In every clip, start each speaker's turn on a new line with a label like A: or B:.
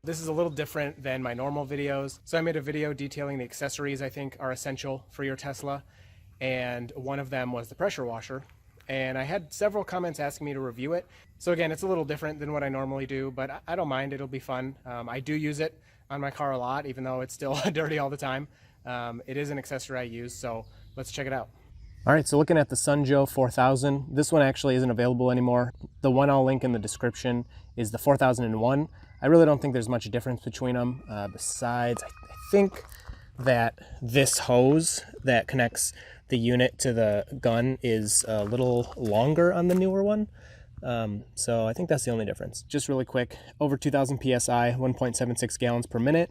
A: This is a little different than my normal videos. So I made a video detailing the accessories I think are essential for your Tesla, and one of them was the pressure washer. And I had several comments asking me to review it. So again, it's a little different than what I normally do, but I don't mind, it'll be fun. I do use it on my car a lot, even though it's still dirty all the time. It is an accessory I use, so let's check it out. All right, so looking at the Sun Joe 4000, this one actually isn't available anymore. The one I'll link in the description is the 4001. I really don't think there's much difference between them. Besides, I think that this hose that connects the unit to the gun is a little longer on the newer one. So I think that's the only difference. Just really quick, over 2000 PSI, 1.76 gallons per minute.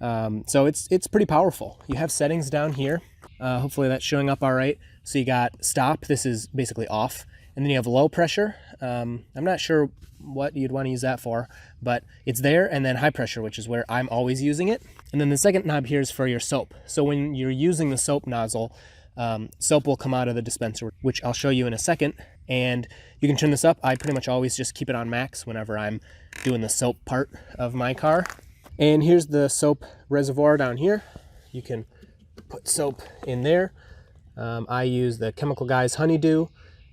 A: So it's pretty powerful. You have settings down here. Hopefully that's showing up all right. So you got stop, this is basically off. And then you have low pressure. I'm not sure what you'd want to use that for, but it's there. And then high pressure, which is where I'm always using it. And then the second knob here is for your soap. So when you're using the soap nozzle, soap will come out of the dispenser, which I'll show you in a second. And you can turn this up. I pretty much always just keep it on max whenever I'm doing the soap part of my car. And here's the soap reservoir down here. You can put soap in there. I use the Chemical Guys Honeydew,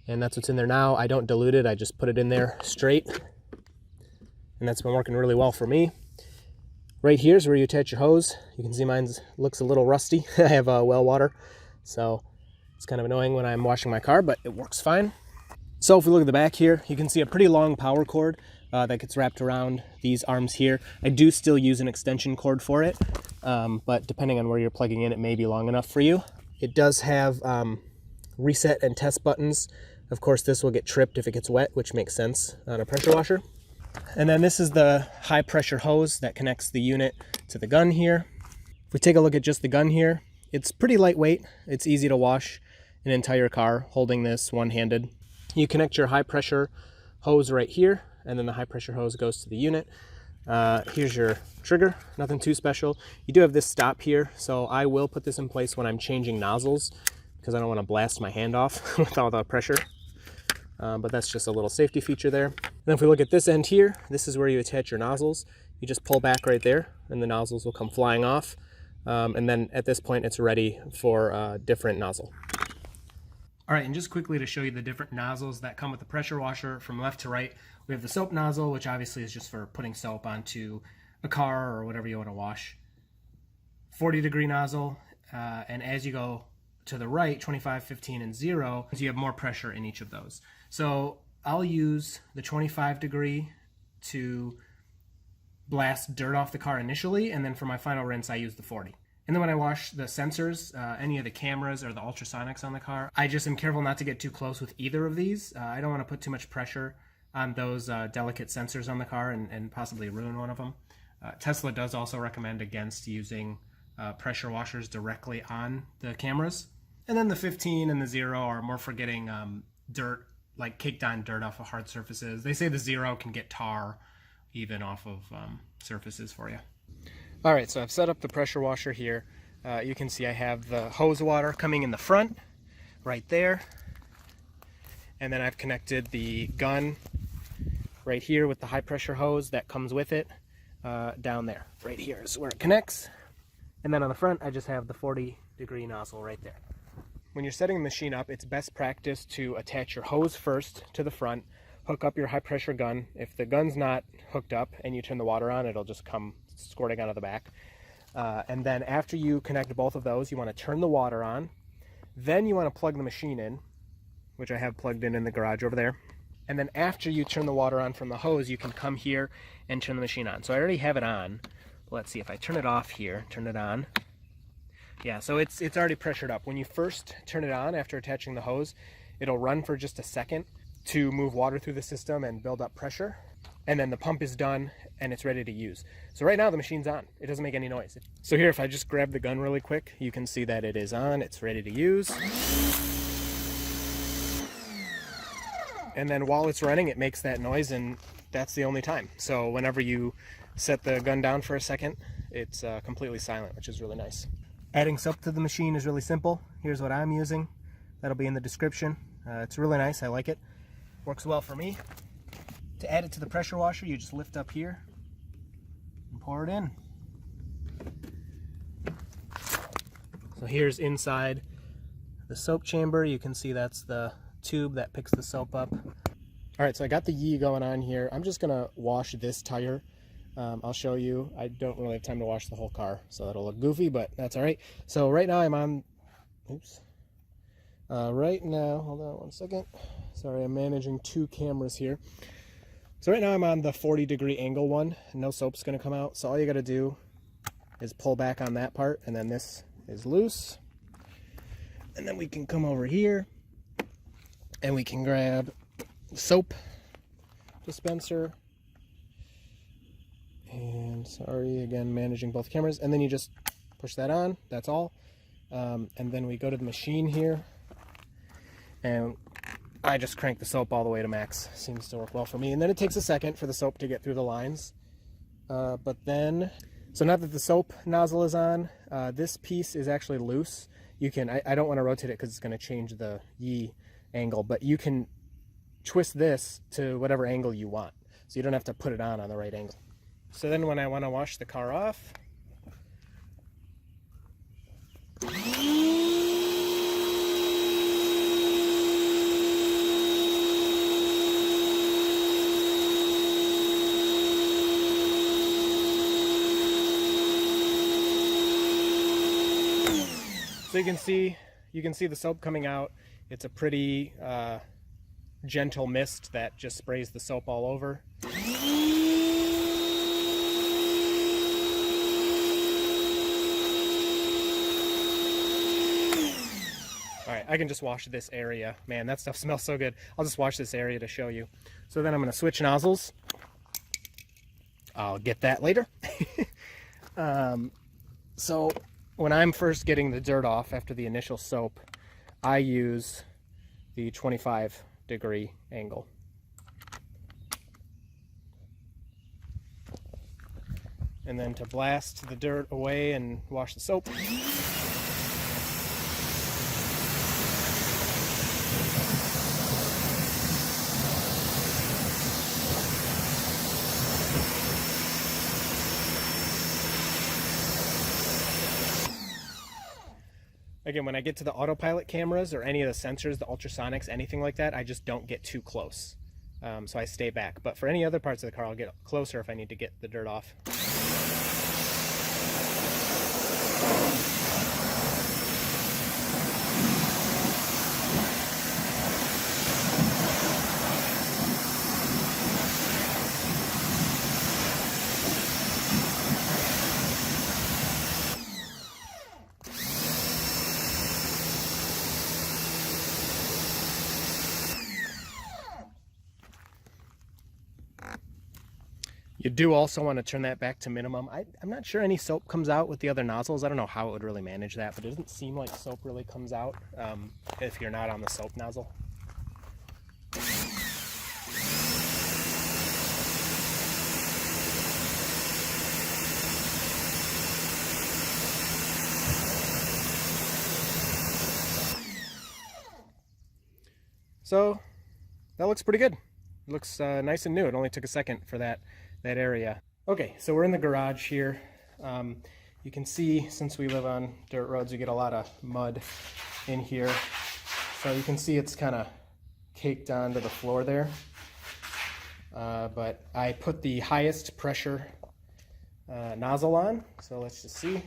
A: and that's what's in there now. I don't dilute it, I just put it in there straight. And that's been working really well for me. Right here is where you attach your hose. You can see mine looks a little rusty. I have well water, so it's kind of annoying when I'm washing my car, but it works fine. So if we look at the back here, you can see a pretty long power cord that gets wrapped around these arms here. I do still use an extension cord for it, but depending on where you're plugging in, it may be long enough for you. It does have reset and test buttons. Of course, this will get tripped if it gets wet, which makes sense on a pressure washer. And then this is the high pressure hose that connects the unit to the gun here. If we take a look at just the gun here, it's pretty lightweight. It's easy to wash an entire car holding this one-handed. You connect your high pressure hose right here, and then the high pressure hose goes to the unit. Here's your trigger, nothing too special. You do have this stop here, so I will put this in place when I'm changing nozzles because I don't want to blast my hand off with all the pressure. But that's just a little safety feature there. And then if we look at this end here, this is where you attach your nozzles. You just pull back right there and the nozzles will come flying off. And then at this point it's ready for a different nozzle. All right, and just quickly to show you the different nozzles that come with the pressure washer from left to right, we have the soap nozzle, which obviously is just for putting soap onto a car or whatever you want to wash. 40-degree nozzle, and as you go to the right, 25, 15, and 0, you have more pressure in each of those. So I'll use the 25-degree to blast dirt off the car initially, and then for my final rinse, I use the 40. And then when I wash the sensors, any of the cameras or the ultrasonics on the car, I just am careful not to get too close with either of these. I don't want to put too much pressure on those delicate sensors on the car and possibly ruin one of them. Tesla does also recommend against using pressure washers directly on the cameras. And then the 15 and the 0 are more for getting dirt, like caked on dirt off of hard surfaces. They say the 0 can get tar even off of surfaces for you. All right, so I've set up the pressure washer here. You can see I have the hose water coming in the front, right there. And then I've connected the gun right here with the high pressure hose that comes with it down there. Right here is where it connects. And then on the front, I just have the 40-degree nozzle right there. When you're setting the machine up, it's best practice to attach your hose first to the front, hook up your high pressure gun. If the gun's not hooked up and you turn the water on, it'll just come squirting out of the back. And then after you connect both of those, you want to turn the water on. Then you want to plug the machine in, which I have plugged in the garage over there. And then after you turn the water on from the hose, you can come here and turn the machine on. So I already have it on. Let's see if I turn it off here, turn it on. Yeah, so it's already pressured up. When you first turn it on after attaching the hose, it'll run for just a second to move water through the system and build up pressure. And then the pump is done and it's ready to use. So right now the machine's on. It doesn't make any noise. So here, if I just grab the gun really quick, you can see that it is on. It's ready to use. And then while it's running, it makes that noise, and that's the only time. So whenever you set the gun down for a second, it's completely silent, which is really nice. Adding soap to the machine is really simple. Here's what I'm using. That'll be in the description. It's really nice. I like it. Works well for me. To add it to the pressure washer, you just lift up here and pour it in. So here's inside the soap chamber. You can see that's the tube that picks the soap up. All right, so I got the yee going on here. I'm just gonna wash this tire. I'll show you. I don't really have time to wash the whole car, so that'll look goofy, but that's all right. So right now I'm on, oops. Right now, hold on one second. Sorry, I'm managing two cameras here. So right now I'm on the 40-degree angle one. No soap's gonna come out. So all you gotta do is pull back on that part, and then this is loose. And then we can come over here and we can grab the soap dispenser. And sorry, again, managing both cameras. And then you just push that on, that's all. And then we go to the machine here. And I just crank the soap all the way to max. Seems to work well for me. And then it takes a second for the soap to get through the lines. But then, so now that the soap nozzle is on, this piece is actually loose. You can, I don't want to rotate it because it's going to change the yee angle, but you can twist this to whatever angle you want. So you don't have to put it on the right angle. So then when I want to wash the car off, so you can see the soap coming out. It's a pretty gentle mist that just sprays the soap all over. All right, I can just wash this area. Man, that stuff smells so good. I'll just wash this area to show you. So then I'm gonna switch nozzles. I'll get that later. So when I'm first getting the dirt off after the initial soap, I use the 25-degree angle. And then to blast the dirt away and wash the soap, again, when I get to the autopilot cameras or any of the sensors, the ultrasonics, anything like that, I just don't get too close. So I stay back. But for any other parts of the car, I'll get closer if I need to get the dirt off. You do also want to turn that back to minimum. I'm not sure any soap comes out with the other nozzles. I don't know how it would really manage that, but it doesn't seem like soap really comes out if you're not on the soap nozzle. So that looks pretty good. It looks nice and new. It only took a second for that area. Okay, so we're in the garage here. You can see, since we live on dirt roads, you get a lot of mud in here. So you can see it's kind of caked onto the floor there. But I put the highest pressure nozzle on, so let's just see.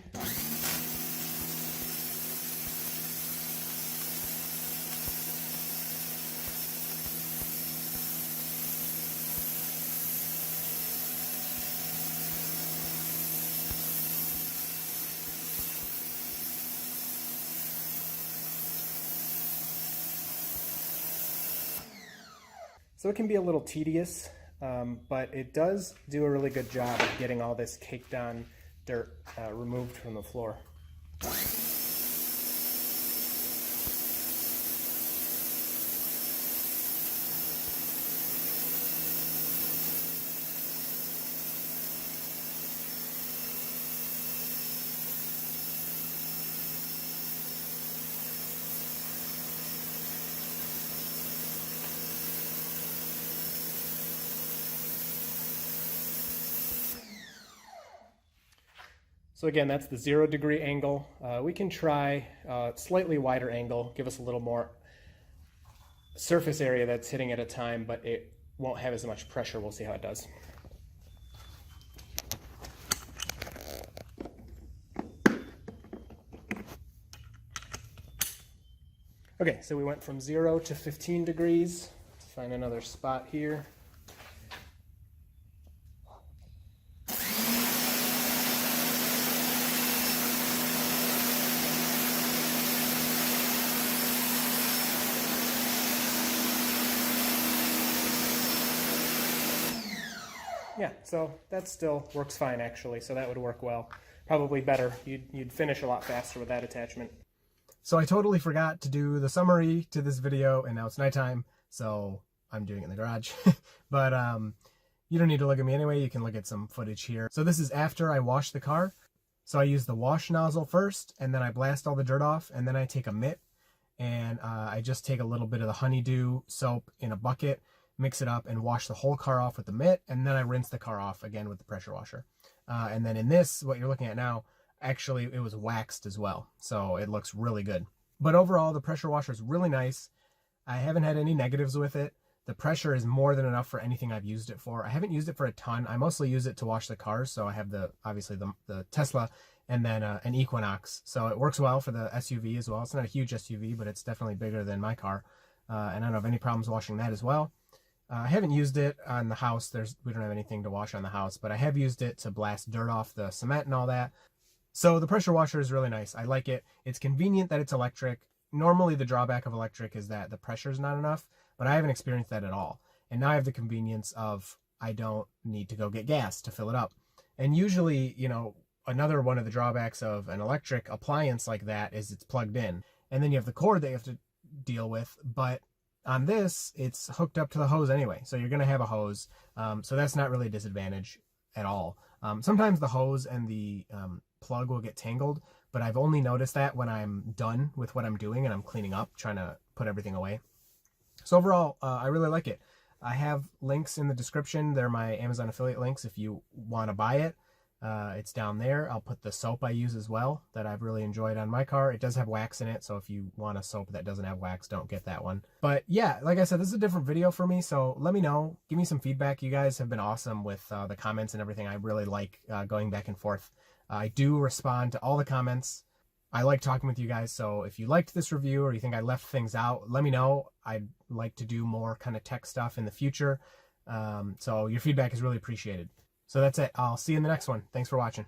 A: So it can be a little tedious, but it does do a really good job of getting all this caked on dirt removed from the floor. So again, that's the 0 degree angle. We can try a slightly wider angle, give us a little more surface area that's hitting at a time, but it won't have as much pressure. We'll see how it does. Okay, so we went from 0 to 15 degrees. Let's find another spot here. Yeah, so that still works fine actually, so that would work well. Probably better. You'd finish a lot faster with that attachment. So I totally forgot to do the summary to this video, and now it's nighttime, so I'm doing it in the garage. But you don't need to look at me anyway, you can look at some footage here. So this is after I wash the car. So I use the wash nozzle first, and then I blast all the dirt off, and then I take a mitt, and I just take a little bit of the honeydew soap in a bucket, mix it up, and wash the whole car off with the mitt, and then I rinse the car off again with the pressure washer. And then in this, what you're looking at now, actually it was waxed as well, so it looks really good. But overall, the pressure washer is really nice. I haven't had any negatives with it. The pressure is more than enough for anything I've used it for. I haven't used it for a ton. I mostly use it to wash the cars, so I have obviously the Tesla and then an Equinox, so it works well for the SUV as well. It's not a huge SUV, but it's definitely bigger than my car, and I don't have any problems washing that as well. I haven't used it on the house. We don't have anything to wash on the house, but I have used it to blast dirt off the cement and all that. So the pressure washer is really nice. I like it. It's convenient that it's electric. Normally the drawback of electric is that the pressure is not enough, but I haven't experienced that at all. And now I have the convenience of I don't need to go get gas to fill it up. And usually, you know, another one of the drawbacks of an electric appliance like that is it's plugged in. And then you have the cord that you have to deal with, but on this, it's hooked up to the hose anyway, so you're going to have a hose, so that's not really a disadvantage at all. Sometimes the hose and the plug will get tangled, but I've only noticed that when I'm done with what I'm doing and I'm cleaning up, trying to put everything away. So overall, I really like it. I have links in the description. They're my Amazon affiliate links if you want to buy it. It's down there. I'll put the soap I use as well that I've really enjoyed on my car. It does have wax in it, so if you want a soap that doesn't have wax, don't get that one. But yeah, like I said, this is a different video for me, so let me know. Give me some feedback. You guys have been awesome with the comments and everything. I really like going back and forth. I do respond to all the comments. I like talking with you guys, so if you liked this review or you think I left things out, let me know. I'd like to do more kind of tech stuff in the future, so your feedback is really appreciated. So that's it. I'll see you in the next one. Thanks for watching.